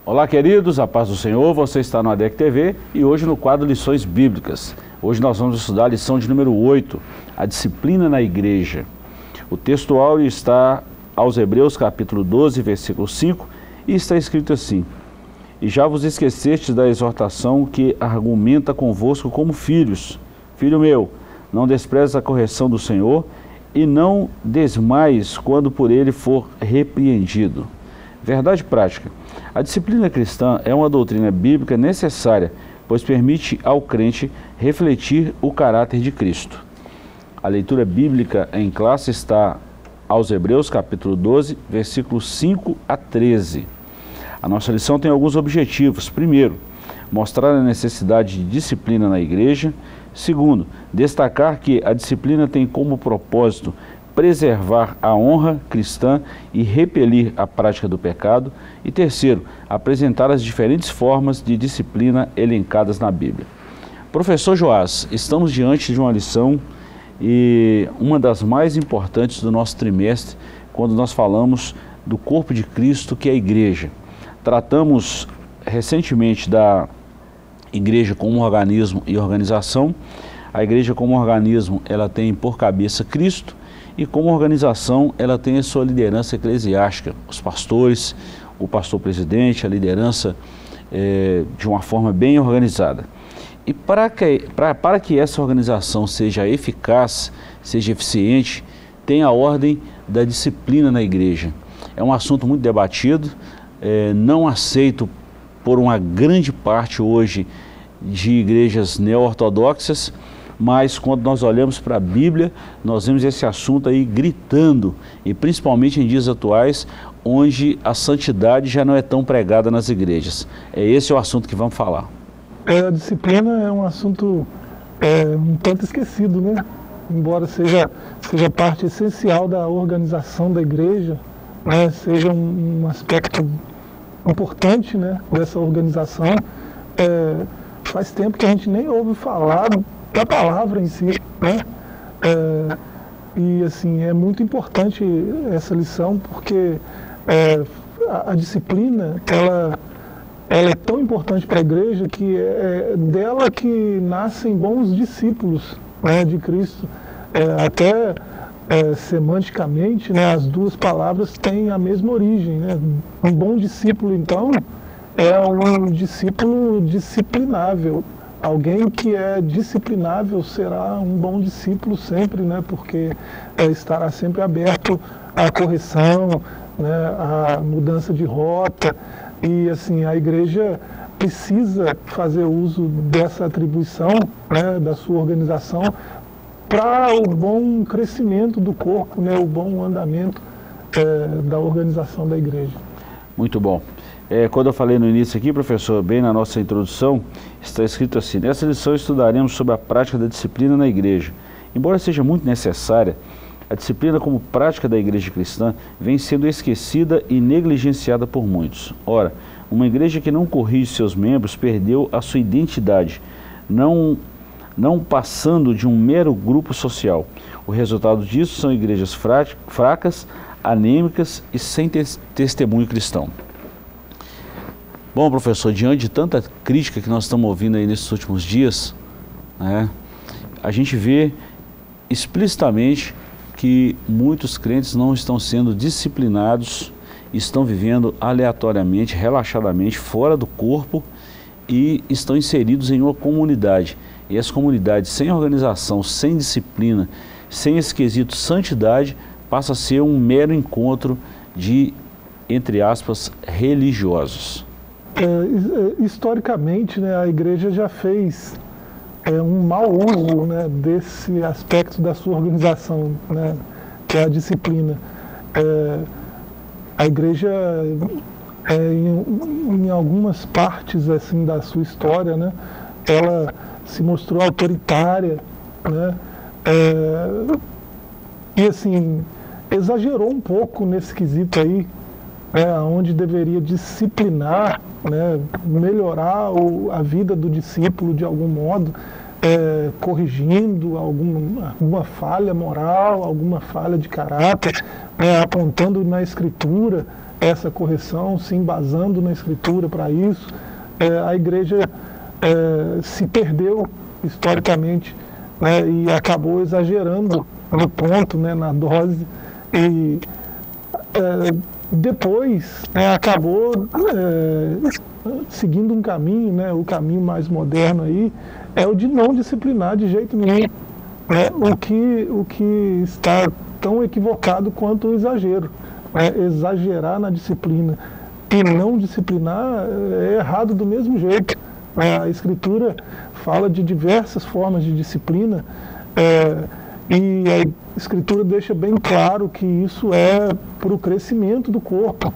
Olá, queridos, a paz do Senhor, você está no ADEC TV e hoje no quadro Lições Bíblicas. Hoje nós vamos estudar a lição de número 8, a disciplina na igreja. O texto áureo está aos Hebreus capítulo 12, versículo 5 e está escrito assim: E já vos esquecestes da exortação que argumenta convosco como filhos. Filho meu, não desprezes a correção do Senhor e não desmaies quando por ele for repreendido. Verdade prática. A disciplina cristã é uma doutrina bíblica necessária, pois permite ao crente refletir o caráter de Cristo. A leitura bíblica em classe está aos Hebreus capítulo 12, versículos 5 a 13. A nossa lição tem alguns objetivos. Primeiro, mostrar a necessidade de disciplina na igreja. Segundo, destacar que a disciplina tem como propósito preservar a honra cristã e repelir a prática do pecado. E terceiro, apresentar as diferentes formas de disciplina elencadas na Bíblia. Professor Joás, estamos diante de uma lição e uma das mais importantes do nosso trimestre, quando nós falamos do corpo de Cristo, que é a igreja. Tratamos recentemente da igreja como organismo e organização. A igreja como organismo, ela tem por cabeça Cristo, e como organização, ela tem a sua liderança eclesiástica, os pastores, o pastor-presidente, a liderança de uma forma bem organizada. E para que essa organização seja eficaz, seja eficiente, tem a ordem da disciplina na igreja. É um assunto muito debatido, não aceito por uma grande parte hoje de igrejas neo-ortodoxas, mas quando nós olhamos para a Bíblia, nós vemos esse assunto aí gritando, e principalmente em dias atuais, onde a santidade já não é tão pregada nas igrejas. Esse é o assunto que vamos falar. A disciplina é um assunto um tanto esquecido, né? Embora seja parte essencial da organização da igreja, né? Seja um aspecto importante, né, dessa organização. Faz tempo que a gente nem ouve falar da palavra em si, né? E assim, é muito importante essa lição, porque a disciplina, ela é tão importante para a igreja que é dela que nascem bons discípulos, né, de Cristo. Até semanticamente, né, as duas palavras têm a mesma origem, né? Um bom discípulo, então, é um discípulo disciplinável. Alguém que é disciplinável será um bom discípulo sempre, né? Porque estará sempre aberto à correção, né? À mudança de rota. E assim, a igreja precisa fazer uso dessa atribuição, né, da sua organização, para o bom crescimento do corpo, né, o bom andamento da organização da igreja. Muito bom. Quando eu falei no início aqui, professor, bem na nossa introdução, está escrito assim: nessa lição estudaremos sobre a prática da disciplina na igreja. Embora seja muito necessária, a disciplina como prática da igreja cristã vem sendo esquecida e negligenciada por muitos. Ora, uma igreja que não corrige seus membros perdeu a sua identidade, não passando de um mero grupo social. O resultado disso são igrejas fracas, anêmicas e sem testemunho cristão. Bom, professor, diante de tanta crítica que nós estamos ouvindo aí nesses últimos dias, né, a gente vê explicitamente que muitos crentes não estão sendo disciplinados, estão vivendo aleatoriamente, relaxadamente, fora do corpo e estão inseridos em uma comunidade. E essa comunidade sem organização, sem disciplina, sem esse quesito santidade, passa a ser um mero encontro de, entre aspas, religiosos. Historicamente, né, a igreja já fez um mau uso, né, desse aspecto da sua organização, né, que é a disciplina. A igreja, em algumas partes assim, da sua história, né, ela se mostrou autoritária, né, e assim, exagerou um pouco nesse quesito aí, onde deveria disciplinar, né, melhorar a vida do discípulo de algum modo, corrigindo alguma falha moral, alguma falha de caráter, apontando na Escritura essa correção, se embasando na Escritura para isso. A igreja se perdeu historicamente, né, e acabou exagerando no ponto, né, na dose, e depois, né, acabou seguindo um caminho, né, o caminho mais moderno aí, é o de não disciplinar de jeito nenhum, né, o que está tão equivocado quanto o exagero. Exagerar na disciplina e não disciplinar é errado do mesmo jeito. A Escritura fala de diversas formas de disciplina, e a Escritura deixa bem claro que isso é para o crescimento do corpo,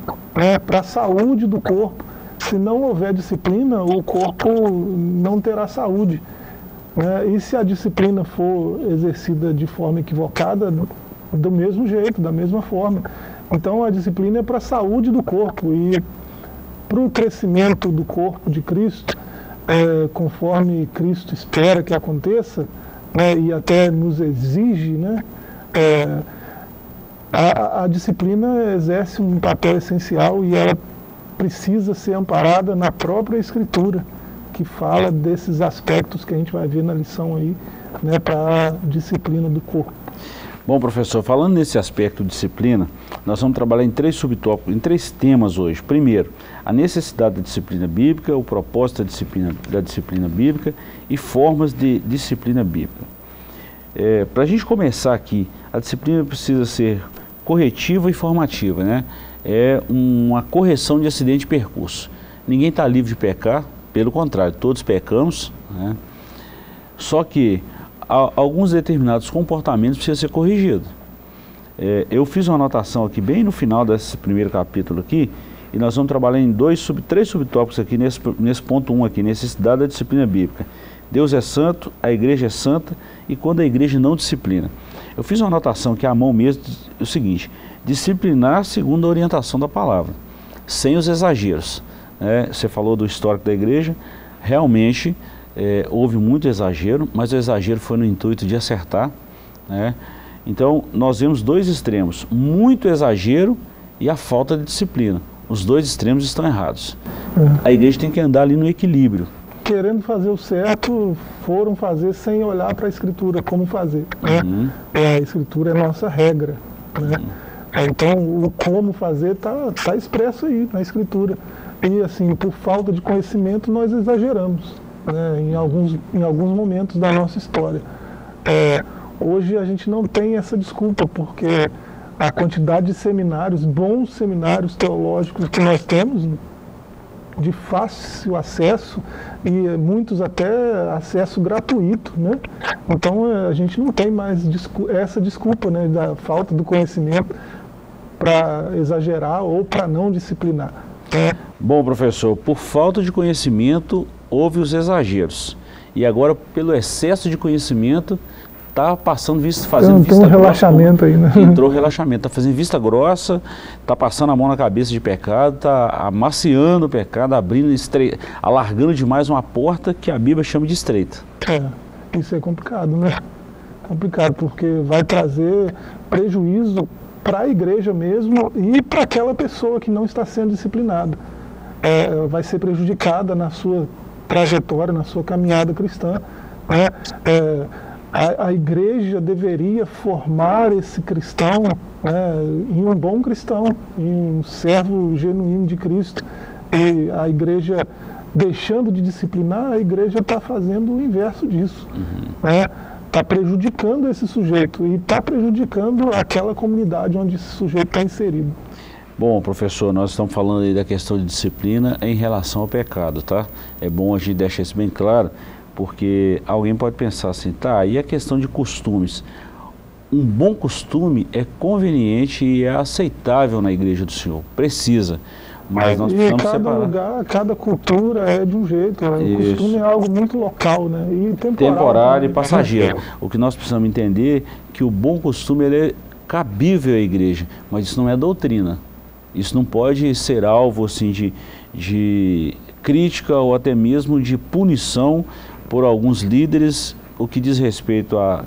para a saúde do corpo. Se não houver disciplina, o corpo não terá saúde. E se a disciplina for exercida de forma equivocada, do mesmo jeito, da mesma forma. Então a disciplina é para a saúde do corpo e para o crescimento do corpo de Cristo, conforme Cristo espera que aconteça, e até nos exige, né, a disciplina exerce um papel essencial e ela precisa ser amparada na própria Escritura, que fala desses aspectos que a gente vai ver na lição aí, né, para a disciplina do corpo. Bom, professor, falando nesse aspecto de disciplina, nós vamos trabalhar em 3 subtópicos, em 3 temas hoje. Primeiro, a necessidade da disciplina bíblica, o propósito da disciplina bíblica e formas de disciplina bíblica. Para a gente começar aqui, a disciplina precisa ser corretiva e formativa, né? É uma correção de acidente de percurso. Ninguém está livre de pecar, pelo contrário, todos pecamos, né? Só que alguns determinados comportamentos precisam ser corrigidos. Eu fiz uma anotação aqui bem no final desse primeiro capítulo aqui, e nós vamos trabalhar em 3 subtópicos aqui nesse ponto 1 aqui, necessidade da disciplina bíblica. Deus é santo, a igreja é santa, e quando a igreja não disciplina. Eu fiz uma anotação aqui à mão mesmo, o seguinte: disciplinar segundo a orientação da palavra, sem os exageros. Você falou do histórico da igreja, realmente houve muito exagero, mas o exagero foi no intuito de acertar, né? Então nós vemos 2 extremos, muito exagero e a falta de disciplina. Os 2 extremos estão errados. A igreja tem que andar ali no equilíbrio. Querendo fazer o certo, foram fazer sem olhar para a Escritura, como fazer, né? A Escritura é nossa regra, né? Então o como fazer está expresso aí na Escritura. E assim, por falta de conhecimento, nós exageramos, né, em alguns momentos da nossa história. Hoje a gente não tem essa desculpa, porque a quantidade de seminários, bons seminários teológicos que nós temos, de fácil acesso, e muitos até acesso gratuito, né? Então a gente não tem mais essa desculpa, né, da falta do conhecimento para exagerar ou para não disciplinar. Bom, professor, por falta de conhecimento houve os exageros, e agora pelo excesso de conhecimento está fazendo vista tem um relaxamento grossa, aí, né? Entrou relaxamento, está fazendo vista grossa, está passando a mão na cabeça de pecado, está amaciando o pecado, alargando demais uma porta que a Bíblia chama de estreita. Isso é complicado, né? Complicado, porque vai trazer prejuízo para a igreja mesmo e para aquela pessoa que não está sendo disciplinada. Vai ser prejudicada na sua trajetória, na sua caminhada cristã, né? A igreja deveria formar esse cristão, né, em um bom cristão, em um servo genuíno de Cristo. E a igreja, deixando de disciplinar, a igreja está fazendo o inverso disso. Está prejudicando esse sujeito e está prejudicando aquela comunidade onde esse sujeito está inserido. Bom, professor, nós estamos falando aí da questão de disciplina em relação ao pecado, tá? É bom a gente deixar isso bem claro, porque alguém pode pensar assim, tá, e a questão de costumes? Um bom costume é conveniente e é aceitável na igreja do Senhor, precisa, mas nós precisamos separar. Cada lugar, cada cultura é de um jeito, né? O costume é algo muito local, né? E temporário e passageiro. O que nós precisamos entender é que o bom costume ele é cabível à igreja, mas isso não é doutrina. Isso não pode ser alvo assim, de crítica ou até mesmo de punição por alguns líderes, o que diz respeito a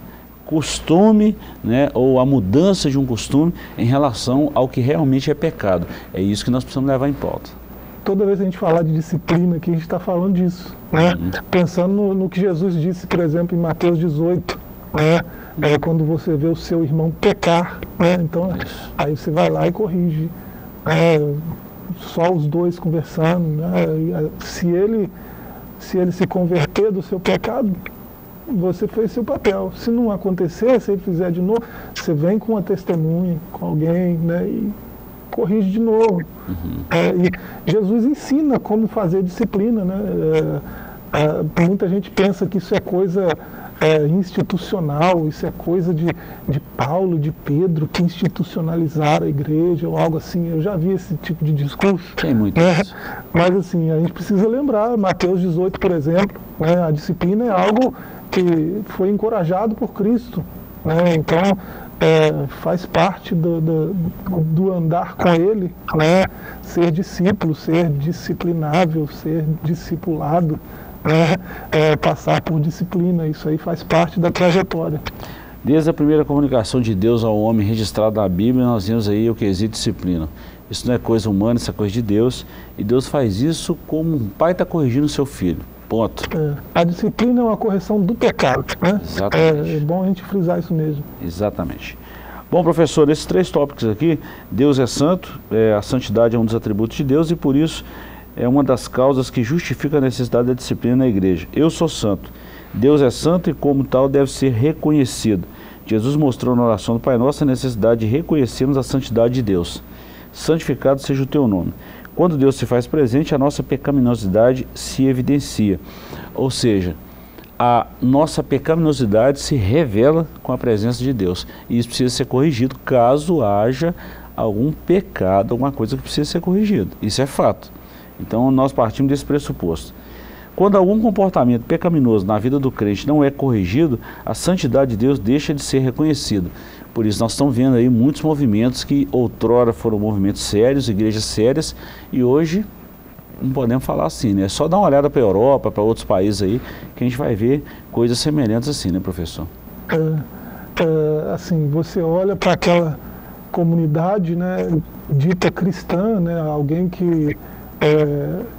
costume, né, ou a mudança de um costume em relação ao que realmente é pecado. É isso que nós precisamos levar em pauta. Toda vez que a gente falar de disciplina aqui, a gente está falando disso, né? Pensando no que Jesus disse, por exemplo, em Mateus 18, né? Quando você vê o seu irmão pecar, né? Então, aí você vai lá e corrige. Só os dois conversando, né? Se ele se converter do seu pecado, você fez seu papel. Se não acontecer, se ele fizer de novo, você vem com uma testemunha, com alguém, né? E corrige de novo. E Jesus ensina como fazer disciplina, né? Muita gente pensa que isso é coisa institucional, isso é coisa de Paulo, de Pedro, que institucionalizaram a igreja ou algo assim. Eu já vi esse tipo de discurso. Tem muito isso. Mas assim, a gente precisa lembrar, Mateus 18, por exemplo, né? A disciplina é algo que foi encorajado por Cristo, né? Então, faz parte do andar com Ele, né? Ser discípulo, ser disciplinável, ser discipulado, né? Passar por disciplina, isso aí faz parte da trajetória. Desde a primeira comunicação de Deus ao homem registrada na Bíblia, nós vemos aí o quesito disciplina. Isso não é coisa humana, isso é coisa de Deus, e Deus faz isso como um pai está corrigindo o seu filho. Ponto. A disciplina é uma correção do pecado, né? Exatamente. É bom a gente frisar isso mesmo. Exatamente. Bom, professor, nesses 3 tópicos aqui, Deus é santo, a santidade é um dos atributos de Deus e por isso é uma das causas que justifica a necessidade da disciplina na igreja. Eu sou santo. Deus é santo e como tal deve ser reconhecido. Jesus mostrou na oração do Pai Nosso a necessidade de reconhecermos a santidade de Deus. Santificado seja o teu nome. Quando Deus se faz presente, a nossa pecaminosidade se evidencia. Ou seja, a nossa pecaminosidade se revela com a presença de Deus. E isso precisa ser corrigido caso haja algum pecado, alguma coisa que precisa ser corrigido. Isso é fato. Então nós partimos desse pressuposto. Quando algum comportamento pecaminoso na vida do crente não é corrigido, a santidade de Deus deixa de ser reconhecida. Por isso nós estamos vendo aí muitos movimentos que outrora foram movimentos sérios, igrejas sérias, e hoje não podemos falar assim, né? É só dar uma olhada para a Europa, para outros países aí, que a gente vai ver coisas semelhantes assim, né, professor? Assim, você olha para aquela comunidade, né, dita cristã, né, alguém que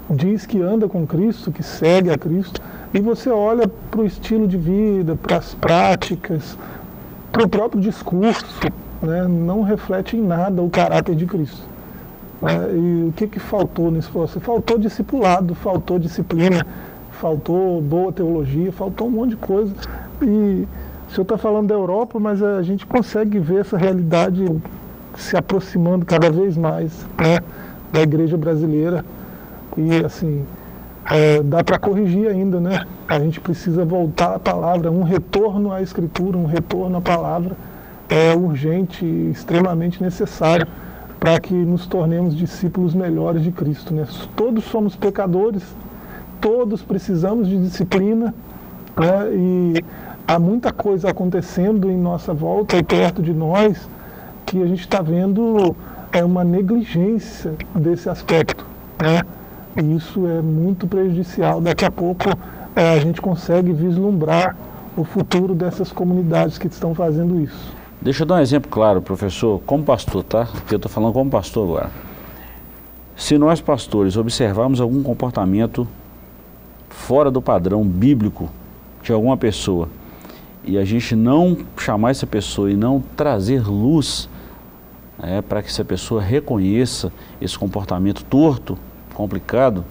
diz que anda com Cristo, que segue a Cristo, e você olha para o estilo de vida, para as práticas, para o próprio discurso, né, não reflete em nada o caráter de Cristo. E o que faltou nesse processo? Faltou discipulado, faltou disciplina, faltou boa teologia, faltou um monte de coisa. E o senhor está falando da Europa, mas a gente consegue ver essa realidade se aproximando cada vez mais, né, da igreja brasileira. E assim, dá para corrigir ainda, né? A gente precisa voltar à palavra, um retorno à Escritura, um retorno à palavra é urgente e extremamente necessário para que nos tornemos discípulos melhores de Cristo, né? Todos somos pecadores, todos precisamos de disciplina, né? E há muita coisa acontecendo em nossa volta e perto de nós que a gente está vendo uma negligência desse aspecto, né? E isso é muito prejudicial. Daqui a pouco a gente consegue vislumbrar o futuro dessas comunidades que estão fazendo isso. Deixa eu dar um exemplo claro, professor, como pastor, tá? Porque eu estou falando como pastor agora. Se nós, pastores, observarmos algum comportamento fora do padrão bíblico de alguma pessoa, e a gente não chamar essa pessoa e não trazer luz para que essa pessoa reconheça esse comportamento torto, complicado,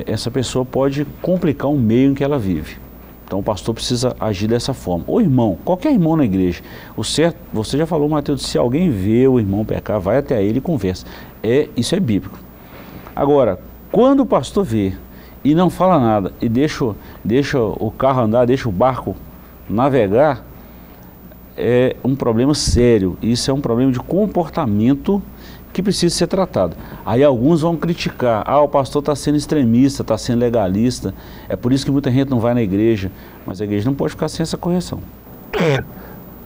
essa pessoa pode complicar o meio em que ela vive. Então o pastor precisa agir dessa forma. O irmão, qualquer irmão na igreja, o certo, você já falou, Mateus, se alguém vê o irmão pecar, vai até ele e conversa. Isso é bíblico. Agora, quando o pastor vê e não fala nada e deixa o carro andar, deixa o barco navegar, é um problema sério. Isso é um problema de comportamento que precisa ser tratado. Aí alguns vão criticar, o pastor está sendo extremista, está sendo legalista, é por isso que muita gente não vai na igreja, mas a igreja não pode ficar sem essa correção.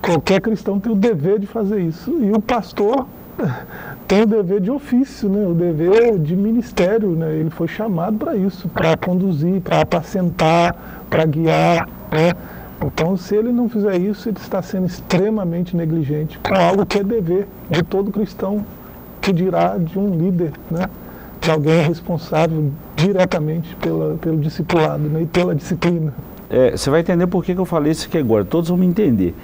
Qualquer cristão tem o dever de fazer isso, e o pastor tem o dever de ofício, né? O dever de ministério, né? Ele foi chamado para isso, para conduzir, para apacentar, para guiar, né? Então, se ele não fizer isso, ele está sendo extremamente negligente com algo que é dever de todo cristão, que dirá de um líder, né? De alguém responsável diretamente pelo discipulado, né? E pela disciplina. Você vai entender por que eu falei isso aqui agora, todos vão me entender.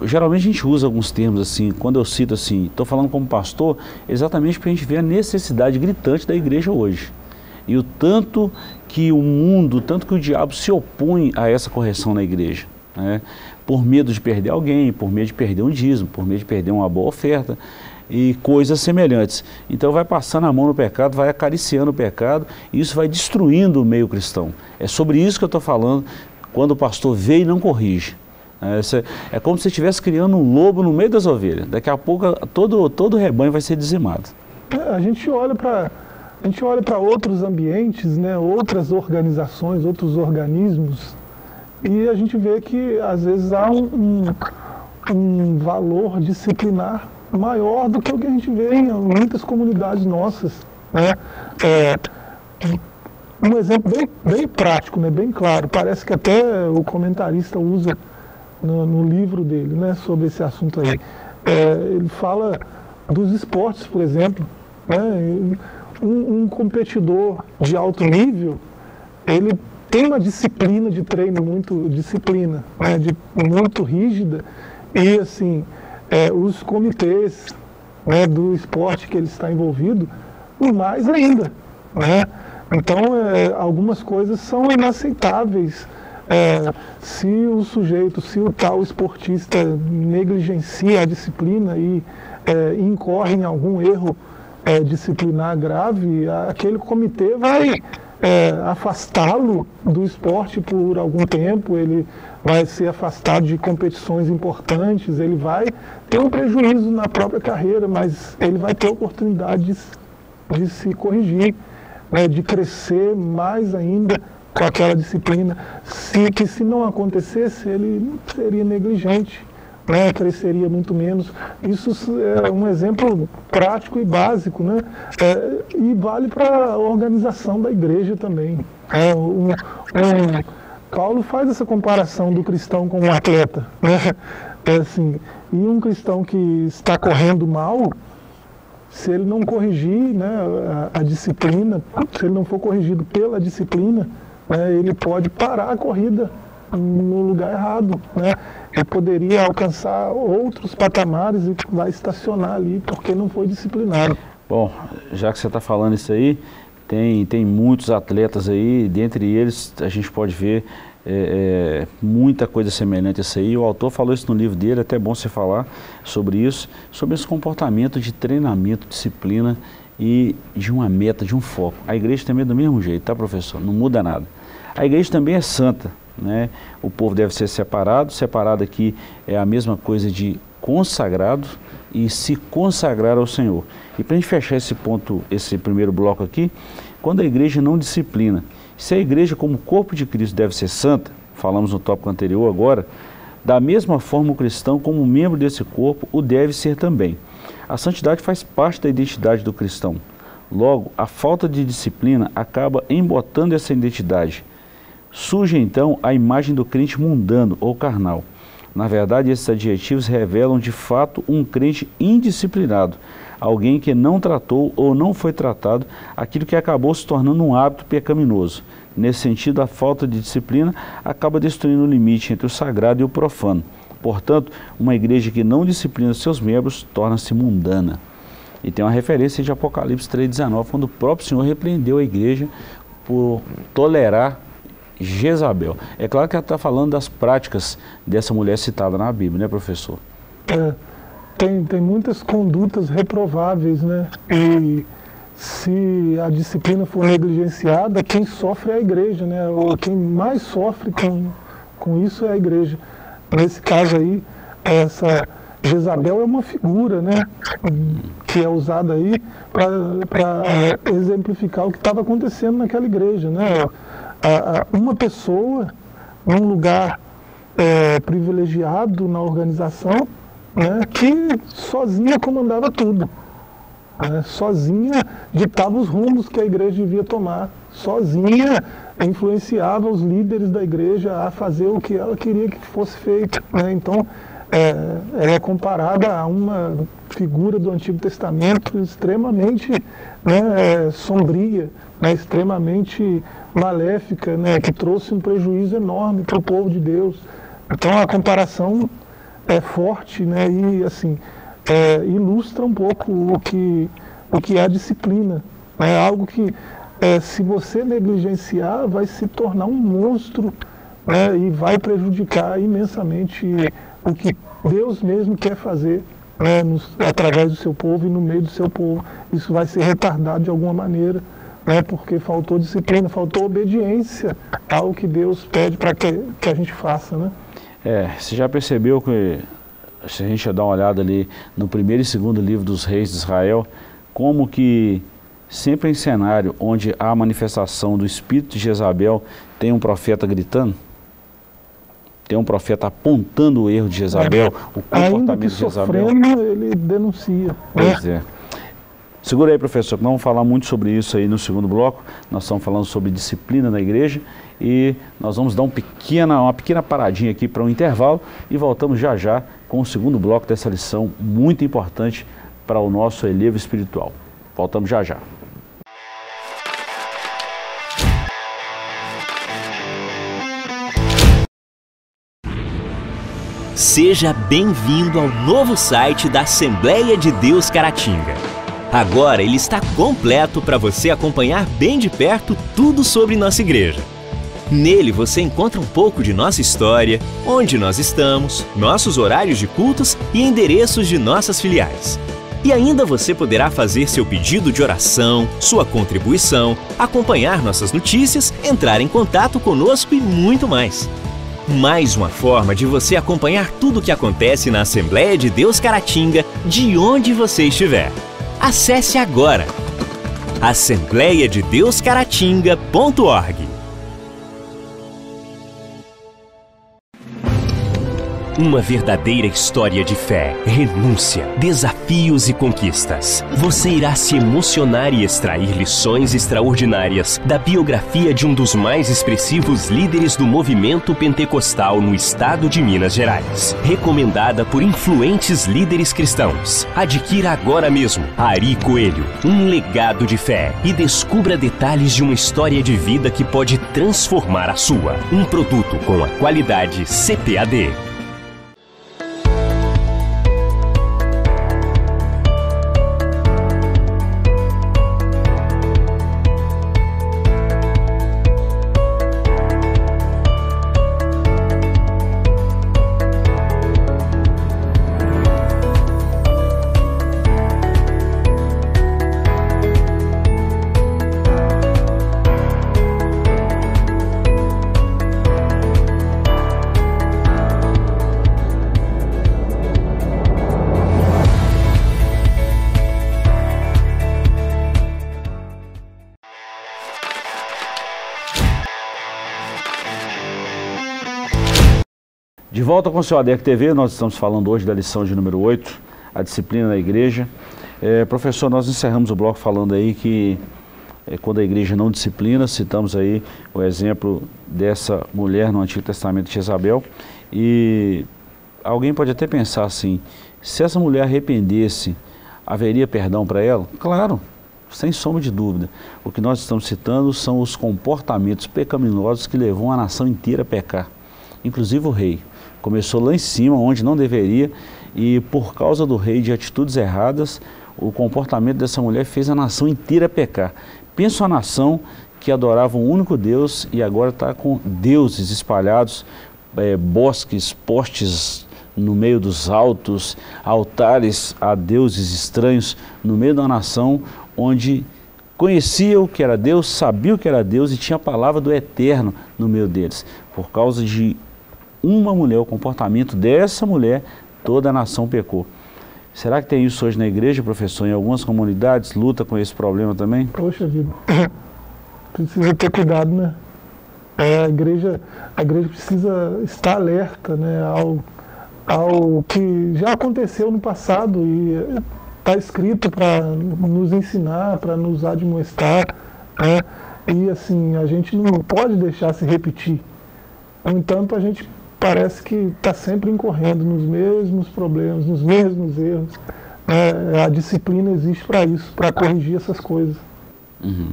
Geralmente a gente usa alguns termos assim, quando eu cito assim, estou falando como pastor, exatamente para a gente ver a necessidade gritante da igreja hoje. E o tanto que o mundo, tanto que o diabo se opõe a essa correção na igreja, né? Por medo de perder alguém, por medo de perder um dízimo, por medo de perder uma boa oferta e coisas semelhantes. Então vai passando a mão no pecado, vai acariciando o pecado e isso vai destruindo o meio cristão. É sobre isso que eu estou falando quando o pastor vê e não corrige. É como se estivesse criando um lobo no meio das ovelhas. Daqui a pouco todo o rebanho vai ser dizimado. A gente olha para outros ambientes, né, outras organizações, outros organismos, e a gente vê que às vezes há um valor disciplinar maior do que o que a gente vê em muitas comunidades nossas, né? Um exemplo bem prático, né, bem claro, parece que até o comentarista usa no livro dele, né, sobre esse assunto aí. Ele fala dos esportes, por exemplo, né? Um competidor de alto nível, ele tem uma disciplina de treino muito rígida, e assim, os comitês, né, do esporte que ele está envolvido, mais ainda, né? Então, algumas coisas são inaceitáveis. Se o tal esportista negligencia a disciplina e incorre em algum erro disciplinar grave, aquele comitê vai afastá-lo do esporte por algum tempo, ele vai ser afastado de competições importantes, ele vai ter um prejuízo na própria carreira, mas ele vai ter a oportunidade de se corrigir, né, de crescer mais ainda com aquela disciplina. Se não acontecesse, ele seria negligente, né, cresceria muito menos. Isso é um exemplo prático e básico, né? E vale para a organização da igreja também. Paulo faz essa comparação do cristão com um atleta, né? Assim, e um cristão que está correndo mal, se ele não corrigir, né, a disciplina, se ele não for corrigido pela disciplina, ele pode parar a corrida no lugar errado, né? Ele poderia alcançar outros patamares e vai estacionar ali porque não foi disciplinado. Bom, já que você está falando isso aí, tem muitos atletas aí, dentre eles a gente pode ver muita coisa semelhante a isso aí. O autor falou isso no livro dele, é até bom você falar sobre isso, sobre esse comportamento de treinamento, disciplina e de uma meta, de um foco. A igreja também é do mesmo jeito, tá, professor? Não muda nada. A igreja também é santa, né? O povo deve ser separado aqui é a mesma coisa de consagrado e se consagrar ao Senhor. E para a gente fechar esse ponto, esse primeiro bloco aqui, quando a igreja não disciplina, se a igreja como corpo de Cristo deve ser santa, falamos no tópico anterior agora, da mesma forma o cristão como membro desse corpo o deve ser também. A santidade faz parte da identidade do cristão. Logo, a falta de disciplina acaba embotando essa identidade. Surge então a imagem do crente mundano ou carnal. Na verdade, esses adjetivos revelam de fato um crente indisciplinado, alguém que não tratou ou não foi tratado aquilo que acabou se tornando um hábito pecaminoso. Nesse sentido, a falta de disciplina acaba destruindo o limite entre o sagrado e o profano. Portanto, uma igreja que não disciplina seus membros torna-se mundana. E tem uma referência de Apocalipse 3,19, quando o próprio Senhor repreendeu a igreja por tolerar Jezabel. É claro que ela está falando das práticas dessa mulher citada na Bíblia, né, professor? Tem muitas condutas reprováveis, né? E se a disciplina for negligenciada, quem sofre é a igreja, né? Ou quem mais sofre com isso é a igreja. Nesse caso aí, essa Jezabel é uma figura, né, que é usada aí para exemplificar o que estava acontecendo naquela igreja, né? Uma pessoa num lugar privilegiado na organização, né, que sozinha comandava tudo, né, sozinha ditava os rumos que a igreja devia tomar, sozinha influenciava os líderes da igreja a fazer o que ela queria que fosse feito, né? Então, ela é comparada a uma figura do Antigo Testamento extremamente, né, sombria, né, extremamente maléfica, né, que trouxe um prejuízo enorme para o povo de Deus. Então a comparação é forte, né, e assim, ilustra um pouco o que é a disciplina. É algo que, se você negligenciar, vai se tornar um monstro, né, e vai prejudicar imensamente o que Deus mesmo quer fazer, né, através do seu povo e no meio do seu povo. Isso vai ser retardado de alguma maneira, né, porque faltou disciplina, faltou obediência ao que Deus pede para que a gente faça, né? Você já percebeu que, se a gente dar uma olhada ali no primeiro e segundo livro dos reis de Israel, como que sempre em cenário onde há a manifestação do espírito de Jezabel, tem um profeta gritando? Tem um profeta apontando o erro de Jezabel, o comportamento de Jezabel. Sofrendo, ele denuncia. Pois é. Segura aí, professor, que nós vamos falar muito sobre isso aí no segundo bloco. Nós estamos falando sobre disciplina na igreja e nós vamos dar uma pequena paradinha aqui para um intervalo e voltamos já já com o segundo bloco dessa lição muito importante para o nosso elevo espiritual. Voltamos já já. Seja bem-vindo ao novo site da Assembleia de Deus Caratinga. Agora ele está completo para você acompanhar bem de perto tudo sobre nossa igreja. Nele você encontra um pouco de nossa história, onde nós estamos, nossos horários de cultos e endereços de nossas filiais. E ainda você poderá fazer seu pedido de oração, sua contribuição, acompanhar nossas notícias, entrar em contato conosco e muito mais. Mais uma forma de você acompanhar tudo o que acontece na Assembleia de Deus Caratinga, de onde você estiver. Acesse agora assembleiadedeuscaratinga.org. Uma verdadeira história de fé, renúncia, desafios e conquistas. Você irá se emocionar e extrair lições extraordinárias da biografia de um dos mais expressivos líderes do movimento pentecostal no estado de Minas Gerais. Recomendada por influentes líderes cristãos. Adquira agora mesmo Ari Coelho, um legado de fé, e descubra detalhes de uma história de vida que pode transformar a sua. Um produto com a qualidade CPAD. De volta com o seu ADEC TV, nós estamos falando hoje da lição de número 8, a disciplina na igreja. Professor, nós encerramos o bloco falando aí que quando a igreja não disciplina, citamos aí o exemplo dessa mulher no Antigo Testamento de Jezabel, e alguém pode até pensar assim, se essa mulher arrependesse, haveria perdão para ela? Claro, sem sombra de dúvida. O que nós estamos citando são os comportamentos pecaminosos que levam a nação inteira a pecar, inclusive o rei. Começou lá em cima, onde não deveria, e por causa do rei, de atitudes erradas, o comportamento dessa mulher fez a nação inteira pecar. Pensa uma nação que adorava um único Deus e agora está com deuses espalhados, bosques, postes no meio dos altos, altares a deuses estranhos no meio da nação, onde conhecia o que era Deus, sabia o que era Deus e tinha a palavra do Eterno no meio deles. Por causa de uma mulher, o comportamento dessa mulher, toda a nação pecou. Será que tem isso hoje na igreja, professor? Em algumas comunidades luta com esse problema também? Poxa vida, precisa ter cuidado, né? A igreja precisa estar alerta, né, ao que já aconteceu no passado e está escrito para nos ensinar, para nos admoestar, né? e assim, a gente não pode deixar se repetir. No entanto, a gente parece que está sempre incorrendo nos mesmos problemas, nos mesmos erros. A disciplina existe para isso, para corrigir essas coisas. Uhum.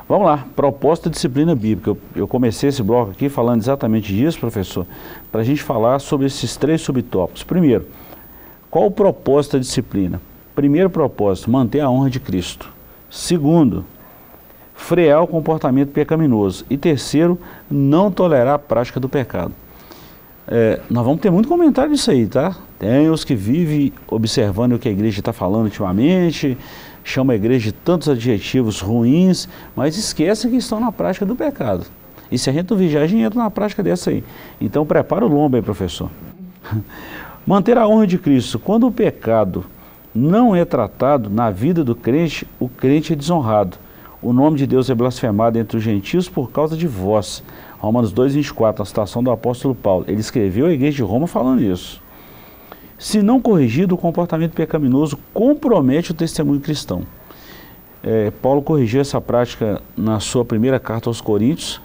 Vamos lá, proposta de disciplina bíblica. Eu comecei esse bloco aqui falando exatamente disso, professor, para a gente falar sobre esses 3 subtópicos. Primeiro, qual o propósito da disciplina? Primeiro propósito, manter a honra de Cristo. Segundo, frear o comportamento pecaminoso. E terceiro, não tolerar a prática do pecado. Nós vamos ter muito comentário disso aí, tá? Tem os que vivem observando o que a igreja está falando ultimamente, chama a igreja de tantos adjetivos ruins, mas esquece que estão na prática do pecado. E se a gente não vigiar, a gente entra na prática dessa aí. Então prepara o lombo aí, professor. Manter a honra de Cristo. Quando o pecado não é tratado na vida do crente, o crente é desonrado. O nome de Deus é blasfemado entre os gentios por causa de vós. Romanos 2:24, a citação do apóstolo Paulo. Ele escreveu à igreja de Roma falando isso. Se não corrigido, o comportamento pecaminoso compromete o testemunho cristão. Paulo corrigiu essa prática na sua primeira carta aos Coríntios,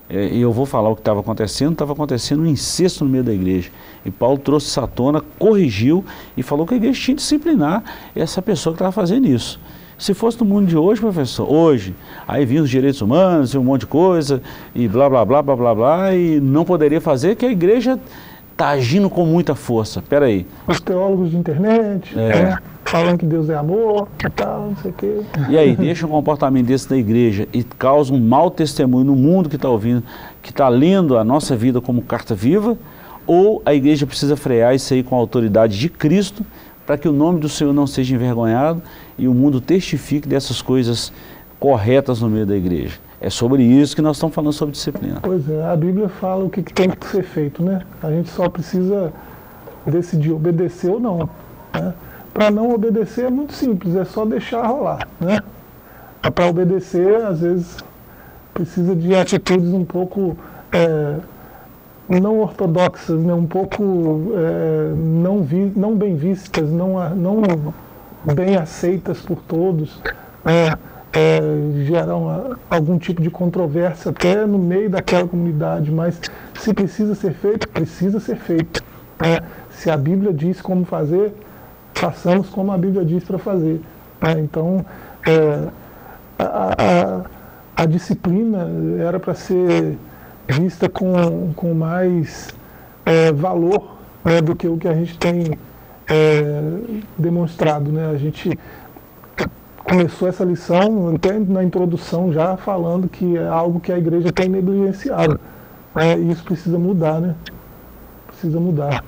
e eu vou falar o que estava acontecendo um incesto no meio da igreja. E Paulo trouxe essa tona, corrigiu e falou que a igreja tinha que disciplinar essa pessoa que estava fazendo isso. Se fosse no mundo de hoje, professor, hoje, aí vinham os direitos humanos, um monte de coisa, e blá, blá, blá, blá, blá, blá, e não poderia fazer, que a igreja está agindo com muita força. Espera aí. Os teólogos de internet, falando que Deus é amor, e tal, não sei o quê. E aí, deixa um comportamento desse na igreja e causa um mau testemunho no mundo que está ouvindo, que está lendo a nossa vida como carta viva, ou a igreja precisa frear isso aí com a autoridade de Cristo, para que o nome do Senhor não seja envergonhado e o mundo testifique dessas coisas corretas no meio da igreja. É sobre isso que nós estamos falando, sobre disciplina. Pois é, a Bíblia fala o que tem que ser feito, né? A gente só precisa decidir obedecer ou não, né? Para não obedecer é muito simples, é só deixar rolar, né? Para obedecer, às vezes, precisa de atitudes um pouco não ortodoxas, né? Um pouco não bem vistas, não bem aceitas por todos, geram algum tipo de controvérsia até no meio daquela comunidade, mas se precisa ser feito, precisa ser feito. Se a Bíblia diz como fazer, façamos como a Bíblia diz para fazer. Então, a disciplina era para ser vista com mais valor, né, do que o que a gente tem demonstrado, né? A gente começou essa lição até na introdução já falando que é algo que a igreja tem negligenciado, e isso precisa mudar, né? Precisa mudar.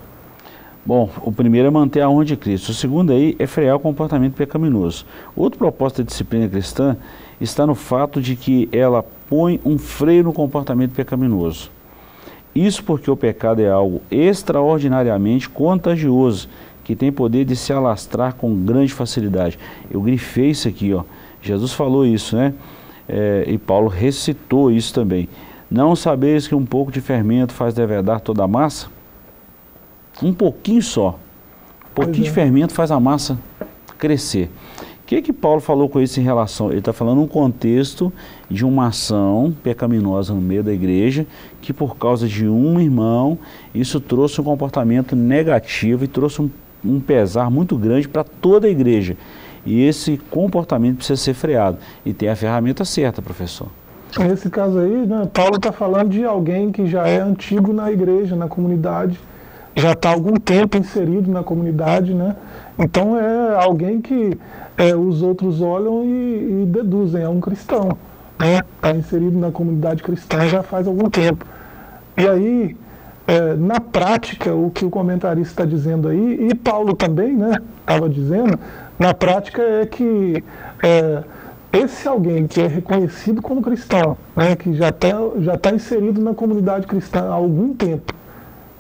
Bom, o primeiro é manter a honra de Cristo. O segundo aí é frear o comportamento pecaminoso. Outro propósito da disciplina cristã está no fato de que ela põe um freio no comportamento pecaminoso. Isso porque o pecado é algo extraordinariamente contagioso, que tem poder de se alastrar com grande facilidade. Eu grifei isso aqui, ó. Jesus falou isso, né? E Paulo recitou isso também. Não sabeis que um pouco de fermento faz levedar toda a massa? Um pouquinho só. Um pouquinho de fermento faz a massa crescer. O que Paulo falou com isso em relação? Ele está falando um contexto de uma ação pecaminosa no meio da igreja, que por causa de um irmão, isso trouxe um comportamento negativo e trouxe um pesar muito grande para toda a igreja. E esse comportamento precisa ser freado. E tem a ferramenta certa, professor. Nesse caso aí, né, Paulo está falando de alguém que já é antigo na igreja, na comunidade, já está há algum tempo inserido na comunidade, né? Então é alguém que os outros olham e deduzem, é um cristão, né? Está inserido na comunidade cristã já faz algum tempo. E aí, na prática, o que o comentarista está dizendo aí, e Paulo também, né, estava dizendo, na prática é que esse alguém que é reconhecido como cristão, né, que já tá inserido na comunidade cristã há algum tempo,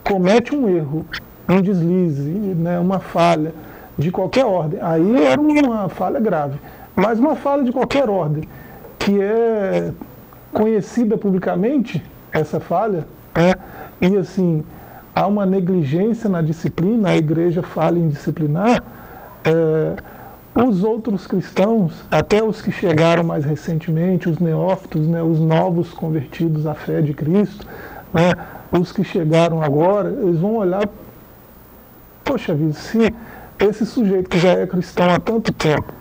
comete um erro, um deslize, né, uma falha de qualquer ordem, aí é uma falha grave, mas uma falha de qualquer ordem, que é conhecida publicamente, essa falha, e assim, há uma negligência na disciplina, a igreja falha em disciplinar, os outros cristãos, até os que chegaram mais recentemente, os neófitos, né, os novos convertidos à fé de Cristo, né, os que chegaram agora, eles vão olhar, poxa vida, se esse sujeito que já é cristão há tanto tempo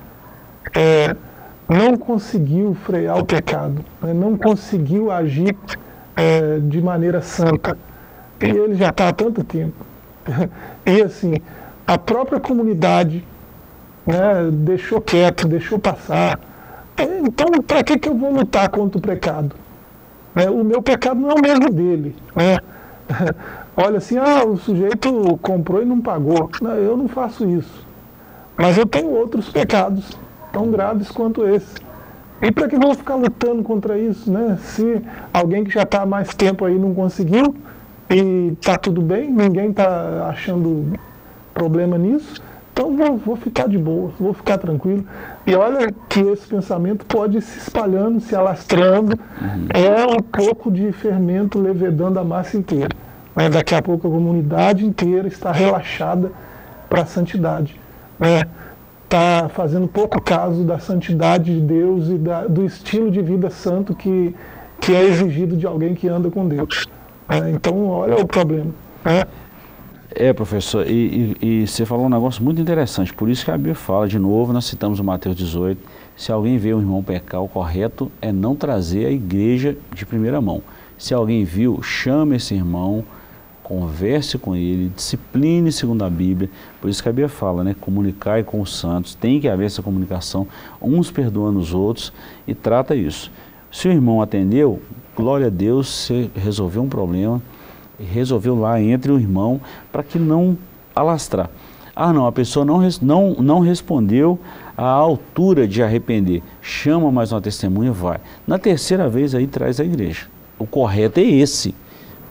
não conseguiu frear o pecado, né, não conseguiu agir de maneira santa, e ele já está há tanto tempo. E assim, a própria comunidade, né, deixou quieto, deixou passar. Então, para que eu vou lutar contra o pecado? O meu pecado não é o mesmo dele. Né? Olha assim, o sujeito comprou e não pagou. Não, eu não faço isso. Mas eu tenho outros pecados tão graves quanto esse. E para que eu vou ficar lutando contra isso? Né? Se alguém que já está há mais tempo aí não conseguiu, e está tudo bem, ninguém está achando problema nisso, então vou ficar de boa, vou ficar tranquilo. E olha que esse pensamento pode ir se espalhando, se alastrando, um pouco de fermento levedando a massa inteira. Mas daqui a pouco a comunidade inteira está relaxada para a santidade. Está fazendo pouco caso da santidade de Deus e do estilo de vida santo que é exigido de alguém que anda com Deus. Então, olha o problema. Professor, e você falou um negócio muito interessante, por isso que a Bíblia fala, de novo, nós citamos o Mateus 18, se alguém vê um irmão pecar, o correto é não trazer a igreja de primeira mão. Se alguém viu, chame esse irmão, converse com ele, discipline segundo a Bíblia, por isso que a Bíblia fala, né, comunicar com os santos, tem que haver essa comunicação, uns perdoando os outros, e trata isso. Se o irmão atendeu, glória a Deus, você resolveu um problema, resolveu lá entre o irmão, para que não alastrar. Não, a pessoa não respondeu à altura de arrepender. Chama mais uma testemunha, vai. Na terceira vez aí traz a igreja. O correto é esse.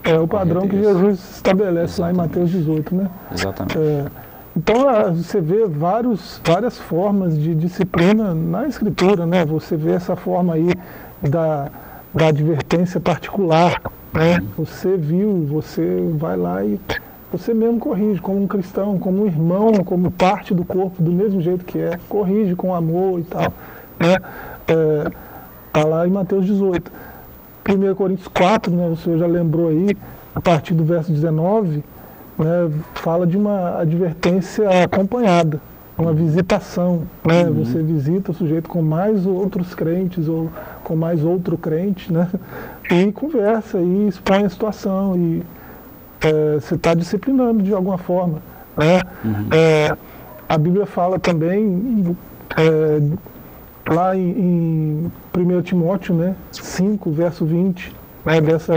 É o padrão que Jesus estabelece lá em Mateus 18, né? Exatamente. Então você vê várias formas de disciplina na Escritura, né? Você vê essa forma aí da advertência particular, né? Você viu, você vai lá e você mesmo corrige, como um cristão, como um irmão, como parte do corpo, do mesmo jeito que corrige com amor e tal, né? Está lá em Mateus 18. 1 Coríntios 4, né, o senhor já lembrou aí, a partir do verso 19, né, fala de uma advertência acompanhada, uma visitação, né? Você visita o sujeito com mais outros crentes ou com mais outro crente, né? E conversa, e expõe a situação, e você está disciplinando de alguma forma, né? A Bíblia fala também, lá em 1 Timóteo, né, 5, verso 20, né, dessa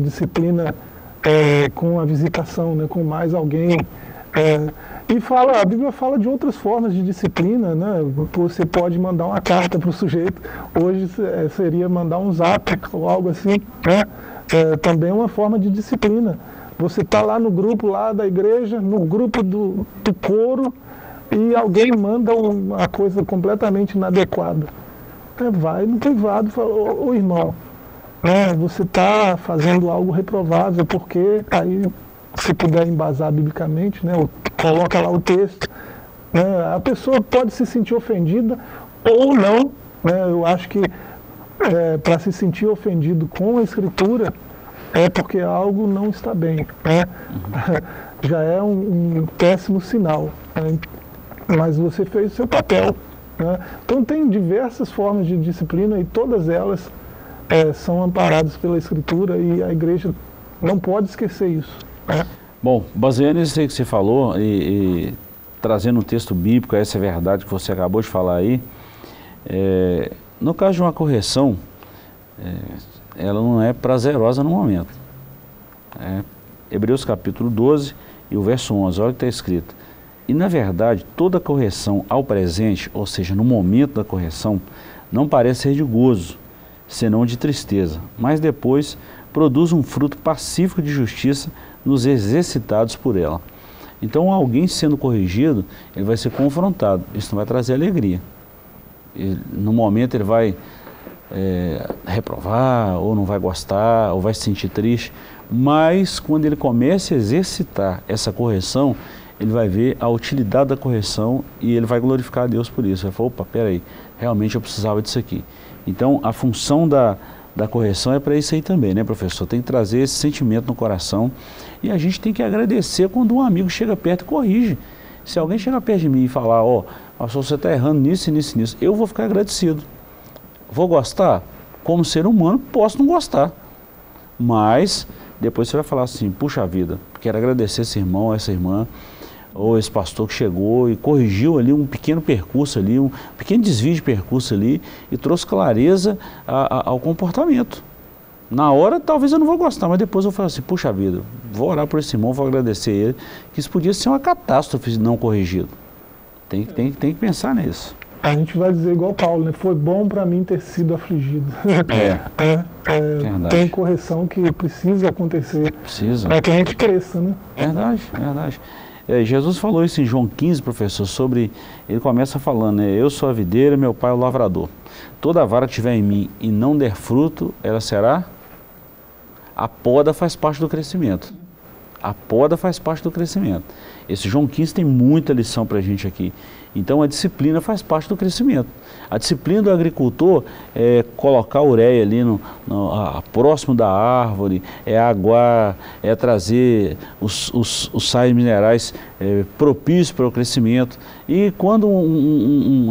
disciplina com a visitação, né, com mais alguém. E a Bíblia fala de outras formas de disciplina, né? Você pode mandar uma carta para o sujeito, hoje seria mandar um zap ou algo assim, né? Também é uma forma de disciplina. Você está lá no grupo lá da igreja, no grupo do coro, e alguém manda uma coisa completamente inadequada. Vai no privado e fala, ô irmão, você está fazendo algo reprovável, porque aí, se puder embasar biblicamente, né, coloca lá o texto, né, a pessoa pode se sentir ofendida ou não, né, eu acho que para se sentir ofendido com a Escritura é porque algo não está bem, né? Já é um péssimo sinal, né? Mas você fez o seu papel, né? Então tem diversas formas de disciplina e todas elas são amparadas pela Escritura, e a igreja não pode esquecer isso, né? Bom, baseando nisso que você falou e trazendo um texto bíblico, essa é a verdade que você acabou de falar aí, no caso de uma correção, ela não é prazerosa no momento. Hebreus capítulo 12 e o verso 11, olha o que está escrito. E na verdade, toda correção ao presente, ou seja, no momento da correção, não parece ser de gozo, senão de tristeza, mas depois produz um fruto pacífico de justiça nos exercitados por ela. Então, alguém sendo corrigido, ele vai ser confrontado, isso não vai trazer alegria. No momento ele vai reprovar, ou não vai gostar, ou vai se sentir triste, mas quando ele começa a exercitar essa correção, ele vai ver a utilidade da correção e ele vai glorificar a Deus por isso. Ele vai falar, opa, peraí, realmente eu precisava disso aqui. Então, a função da correção é para isso aí também, né, professor? Tem que trazer esse sentimento no coração e a gente tem que agradecer quando um amigo chega perto e corrige. Se alguém chegar perto de mim e falar, ó, pastor, você está errando nisso, nisso, nisso, eu vou ficar agradecido. Vou gostar? Como ser humano, posso não gostar. Mas depois você vai falar assim, puxa vida, quero agradecer esse irmão, essa irmã, ou esse pastor que chegou e corrigiu ali um pequeno percurso ali, um pequeno desvio de percurso ali e trouxe clareza ao comportamento. Na hora talvez eu não vou gostar, mas depois eu falo assim, puxa vida, vou orar por esse irmão, vou agradecer ele, que isso podia ser uma catástrofe não corrigido. Tem que pensar nisso. A gente vai dizer igual Paulo, né? Foi bom para mim ter sido afligido. Tem correção que precisa acontecer. Precisa. Para que a gente cresça, né? Verdade, verdade. Jesus falou isso em João 15, professor, sobre, ele começa falando, né? Eu sou a videira, meu pai é o lavrador. Toda vara que tiver em mim e não der fruto, ela será? A poda faz parte do crescimento. A poda faz parte do crescimento. Esse João 15 tem muita lição para a gente aqui. Então a disciplina faz parte do crescimento. A disciplina do agricultor é colocar a ureia ali próximo da árvore, é aguar, é trazer os sais minerais propícios para o crescimento. E quando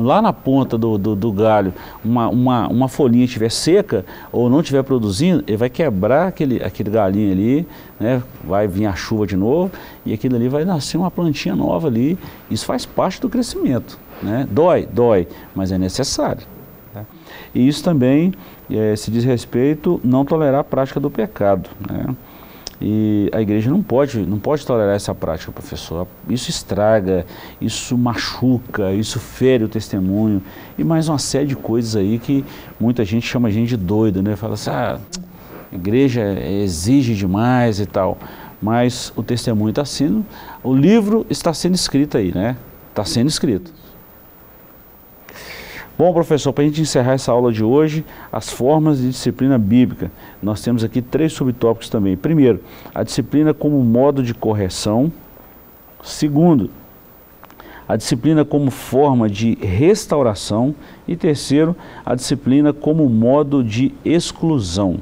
lá na ponta do galho uma folhinha estiver seca ou não estiver produzindo, ele vai quebrar aquele galinho ali, né? Vai vir a chuva de novo e aquilo ali vai nascer uma plantinha nova ali. Isso faz parte do crescimento, né? Dói, mas é necessário. Tá? E isso também se diz respeito a não tolerar a prática do pecado, né? E a igreja não pode tolerar essa prática, professor. Isso estraga, isso machuca, isso fere o testemunho e mais uma série de coisas aí que muita gente chama a gente de doido, né? Fala assim, a igreja exige demais e tal. Mas o testemunho está sendo, o livro está sendo escrito aí, né? Está sendo escrito. Bom, professor, para a gente encerrar essa aula de hoje, as formas de disciplina bíblica. Nós temos aqui 3 subtópicos também. Primeiro, a disciplina como modo de correção. Segundo, a disciplina como forma de restauração. E terceiro, a disciplina como modo de exclusão.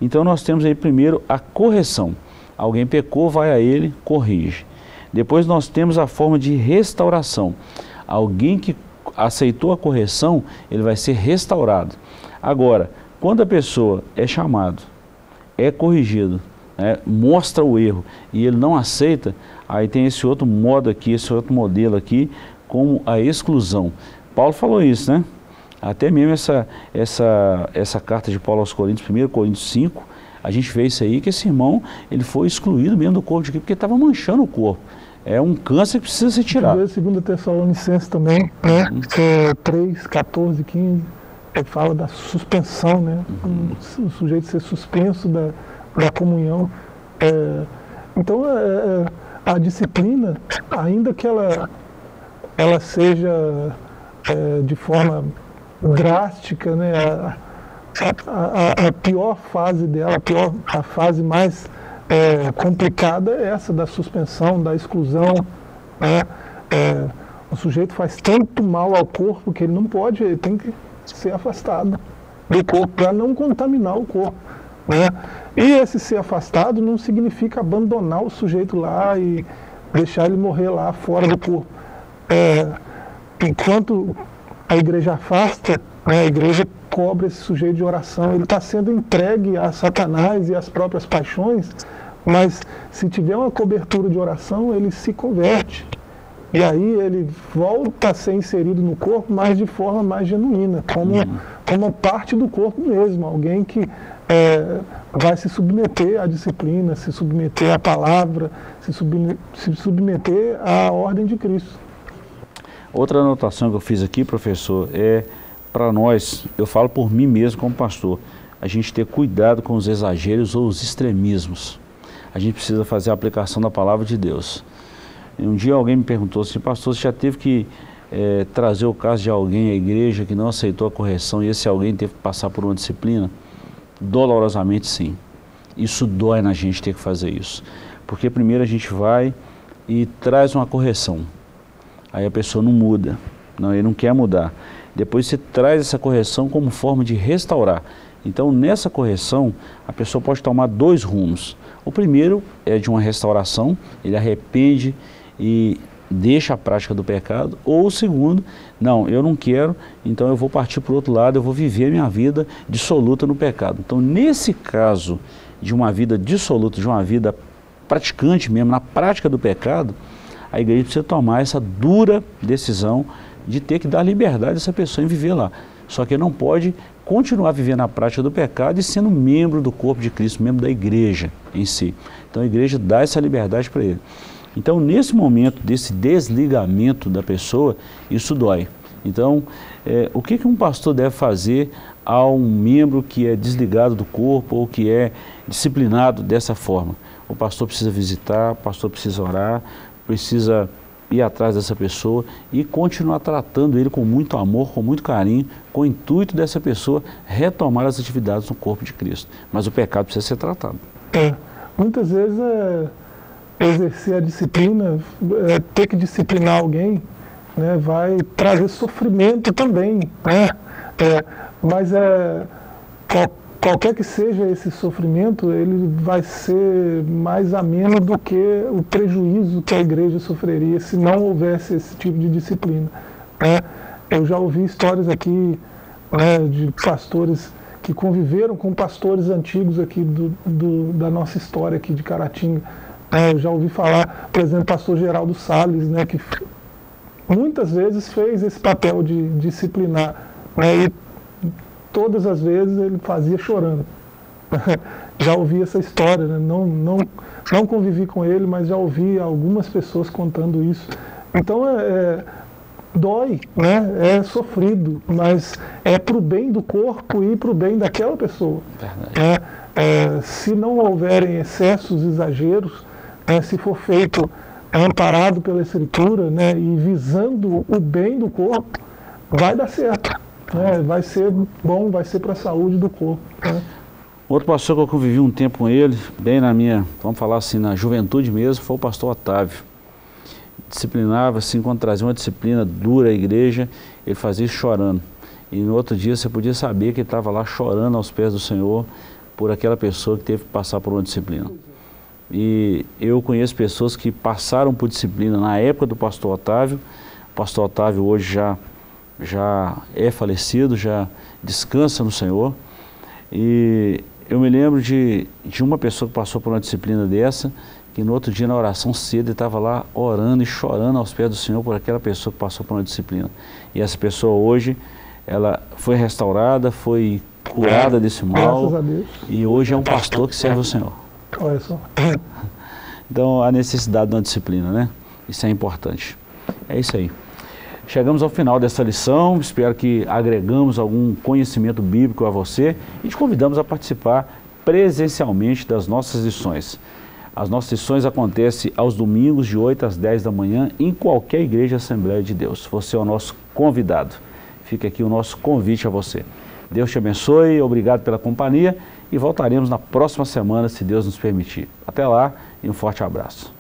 Então nós temos aí primeiro a correção. Alguém pecou, vai a ele, corrige. Depois nós temos a forma de restauração. Alguém que aceitou a correção, ele vai ser restaurado. Agora, quando a pessoa é chamado, é corrigido, né, mostra o erro e ele não aceita, aí tem esse outro modo aqui, esse outro modelo aqui, como a exclusão. Paulo falou isso, né? Até mesmo essa carta de Paulo aos Coríntios, 1 Coríntios 5, a gente vê isso aí, que esse irmão, ele foi excluído mesmo do corpo de Cristo, porque estava manchando o corpo. É um câncer que precisa ser tirado. 2 Tessalonicenses também, né? 3, 14, 15, fala da suspensão, né? O sujeito ser suspenso da comunhão. Então, a disciplina, ainda que ela seja de forma drástica, né? A pior fase dela, a fase mais complicada é essa da suspensão, da exclusão, né? O sujeito faz tanto mal ao corpo que ele não pode, ele tem que ser afastado do corpo para não contaminar o corpo, né? E esse ser afastado não significa abandonar o sujeito lá e deixar ele morrer lá fora do corpo. Enquanto a igreja afasta, né, a igreja cobra esse sujeito de oração, ele está sendo entregue a Satanás e às próprias paixões, mas se tiver uma cobertura de oração, ele se converte. E aí ele volta a ser inserido no corpo, mas de forma mais genuína, como parte do corpo mesmo, alguém que vai se submeter à disciplina, se submeter à palavra, se submeter à ordem de Cristo. Outra anotação que eu fiz aqui, professor, para nós, eu falo por mim mesmo como pastor, a gente ter cuidado com os exageros ou os extremismos. A gente precisa fazer a aplicação da palavra de Deus. Um dia alguém me perguntou assim, pastor, você já teve que trazer o caso de alguém à igreja que não aceitou a correção e esse alguém teve que passar por uma disciplina? Dolorosamente sim. Isso dói na gente ter que fazer isso. Porque primeiro a gente vai e traz uma correção. Aí a pessoa não muda, não, ele não quer mudar. Depois você traz essa correção como forma de restaurar. Então, nessa correção, a pessoa pode tomar dois rumos. O primeiro é de uma restauração, ele arrepende e deixa a prática do pecado. Ou o segundo, não, eu não quero, então eu vou partir para o outro lado, eu vou viver a minha vida dissoluta no pecado. Então, nesse caso de uma vida dissoluta, de uma vida praticante mesmo, na prática do pecado, a igreja precisa tomar essa dura decisão de ter que dar liberdade a essa pessoa em viver lá. Só que não pode continuar vivendo a prática do pecado e sendo membro do corpo de Cristo, membro da igreja em si. Então a igreja dá essa liberdade para ele. Então nesse momento desse desligamento da pessoa, isso dói. Então o que um pastor deve fazer a um membro que é desligado do corpo ou que é disciplinado dessa forma? O pastor precisa visitar, o pastor precisa orar, precisa ir atrás dessa pessoa e continuar tratando ele com muito amor, com muito carinho, com o intuito dessa pessoa retomar as atividades no corpo de Cristo. Mas o pecado precisa ser tratado. Muitas vezes exercer a disciplina, ter que disciplinar alguém, né, vai trazer sofrimento também, né? Mas qualquer que seja esse sofrimento, ele vai ser mais ameno do que o prejuízo que a igreja sofreria se não houvesse esse tipo de disciplina, né? Eu já ouvi histórias aqui, né, de pastores que conviveram com pastores antigos aqui da nossa história aqui de Caratinga. Eu já ouvi falar, por exemplo, pastor Geraldo Salles, né, que muitas vezes fez esse papel de disciplinar, né, e todas as vezes ele fazia chorando. Já ouvi essa história, né? Não convivi com ele, mas já ouvi algumas pessoas contando isso. Então dói, né? É sofrido, mas é para o bem do corpo e para o bem daquela pessoa. Se não houverem excessos, exageros, se for feito amparado pela Escritura, né, e visando o bem do corpo, vai dar certo. Vai ser bom, vai ser para a saúde do corpo. Outro pastor que eu convivi um tempo com ele, bem na minha, vamos falar assim, na juventude mesmo, foi o pastor Otávio. Disciplinava, assim, quando trazia uma disciplina dura à igreja, ele fazia isso chorando. E no outro dia você podia saber que ele estava lá chorando aos pés do Senhor por aquela pessoa que teve que passar por uma disciplina. E eu conheço pessoas que passaram por disciplina na época do pastor Otávio. O pastor Otávio hoje já é falecido, já descansa no Senhor. E eu me lembro de uma pessoa que passou por uma disciplina dessa, que no outro dia na oração cedo ele estava lá orando e chorando aos pés do Senhor por aquela pessoa que passou por uma disciplina. E essa pessoa hoje, ela foi restaurada, foi curada desse mal, graças a Deus. E hoje é um pastor que serve o Senhor. Olha só. Então a necessidade de uma disciplina, né? Isso é importante. É isso aí. Chegamos ao final dessa lição, espero que agregamos algum conhecimento bíblico a você e te convidamos a participar presencialmente das nossas lições. As nossas lições acontecem aos domingos de 8 às 10 da manhã em qualquer igreja Assembleia de Deus. Você é o nosso convidado. Fica aqui o nosso convite a você. Deus te abençoe, obrigado pela companhia e voltaremos na próxima semana, se Deus nos permitir. Até lá e um forte abraço.